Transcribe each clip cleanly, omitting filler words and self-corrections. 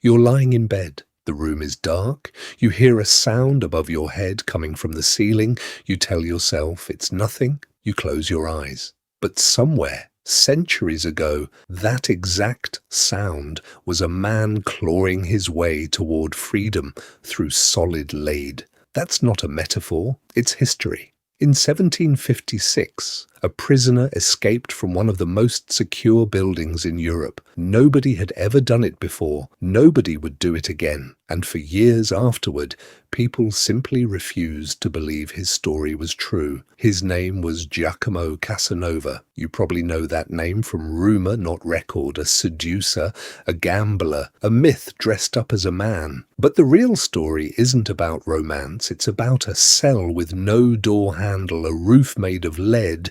You're lying in bed. The room is dark. You hear a sound above your head coming from the ceiling. You tell yourself it's nothing. You close your eyes. But somewhere, centuries ago, that exact sound was a man clawing his way toward freedom through solid lead. That's not a metaphor, it's history. In 1756, a prisoner escaped from one of the most secure buildings in Europe. Nobody had ever done it before. Nobody would do it again. And for years afterward, people simply refused to believe his story was true. His name was Giacomo Casanova. You probably know that name from rumor, not record, a seducer, a gambler, a myth dressed up as a man. But the real story isn't about romance. It's about a cell with no door handle, a roof made of lead,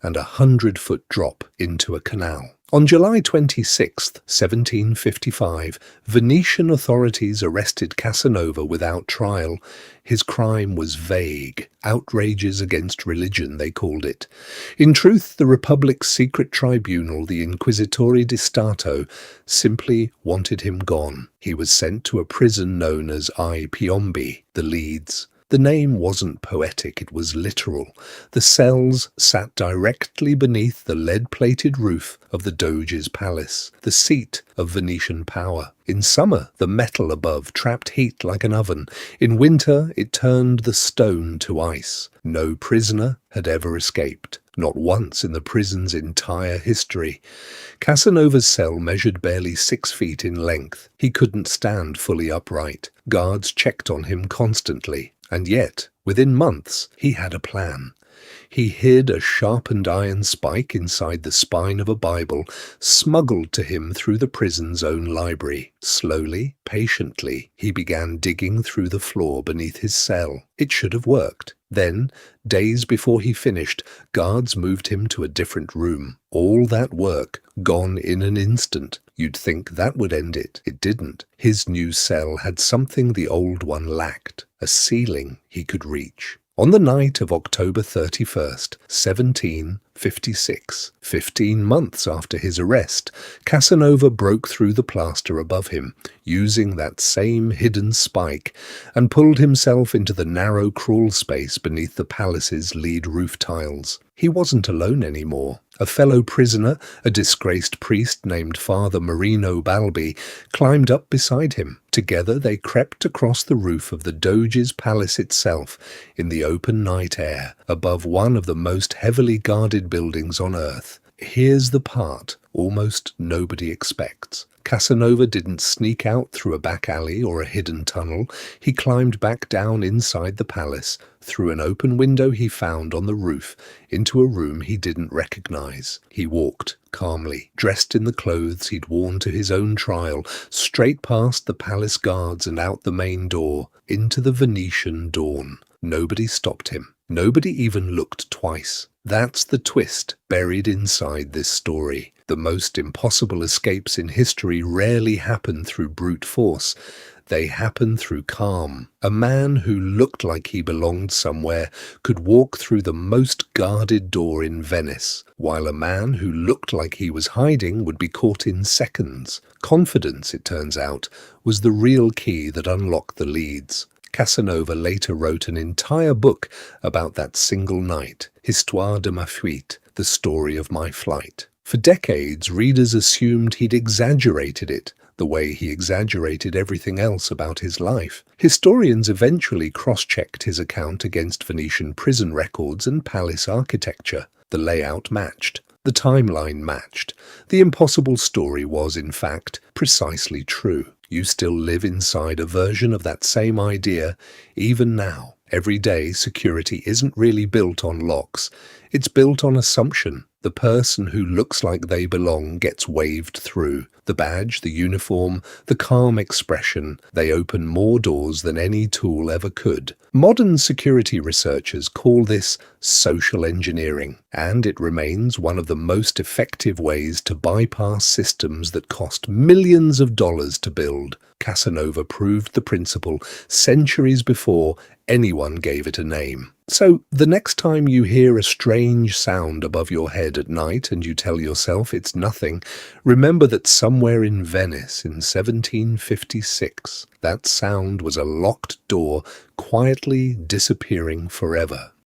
and 100-foot drop into a canal. On July 26, 1755, Venetian authorities arrested Casanova without trial. His crime was vague. Outrages against religion, they called it. In truth, the Republic's secret tribunal, the Inquisitore di Stato, simply wanted him gone. He was sent to a prison known as Piombi, the Leads. The name wasn't poetic, it was literal. The cells sat directly beneath the lead-plated roof of the Doge's palace, the seat of Venetian power. In summer, the metal above trapped heat like an oven. In winter, it turned the stone to ice. No prisoner had ever escaped. Not once in the prison's entire history. Casanova's cell measured barely 6 feet in length. He couldn't stand fully upright. Guards checked on him constantly. And yet, within months, he had a plan. He hid a sharpened iron spike inside the spine of a Bible, smuggled to him through the prison's own library. Slowly, patiently, he began digging through the floor beneath his cell. It should have worked. Then, days before he finished, guards moved him to a different room. All that work, gone in an instant. You'd think that would end it. It didn't. His new cell had something the old one lacked, a ceiling he could reach. On the night of October 31st, 1756, 15 months after his arrest, Casanova broke through the plaster above him, using that same hidden spike, and pulled himself into the narrow crawl space beneath the palace's lead roof tiles. He wasn't alone anymore. A fellow prisoner, a disgraced priest named Father Marino Balbi, climbed up beside him. Together they crept across the roof of the Doge's palace itself in the open night air, above one of the most heavily guarded buildings on earth. Here's the part almost nobody expects. Casanova didn't sneak out through a back alley or a hidden tunnel. He climbed back down inside the palace, through an open window he found on the roof, into a room he didn't recognize. He walked calmly, dressed in the clothes he'd worn to his own trial, straight past the palace guards and out the main door, into the Venetian dawn. Nobody stopped him. Nobody even looked twice. That's the twist buried inside this story. The most impossible escapes in history rarely happen through brute force. They happen through calm. A man who looked like he belonged somewhere could walk through the most guarded door in Venice, while a man who looked like he was hiding would be caught in seconds. Confidence, it turns out, was the real key that unlocked the leads. Casanova later wrote an entire book about that single night, Histoire de ma fuite, the story of my flight. For decades, readers assumed he'd exaggerated it, the way he exaggerated everything else about his life. Historians eventually cross-checked his account against Venetian prison records and palace architecture. The layout matched. The timeline matched. The impossible story was, in fact, precisely true. You still live inside a version of that same idea, even now. Every day, security isn't really built on locks. It's built on assumption. The person who looks like they belong gets waved through. The badge, the uniform, the calm expression, they open more doors than any tool ever could. Modern security researchers call this social engineering, and it remains one of the most effective ways to bypass systems that cost millions of dollars to build. Casanova proved the principle centuries before anyone gave it a name. So, the next time you hear a strange sound above your head at night and you tell yourself it's nothing, remember that somewhere in Venice in 1756, that sound was a locked door quietly disappearing forever.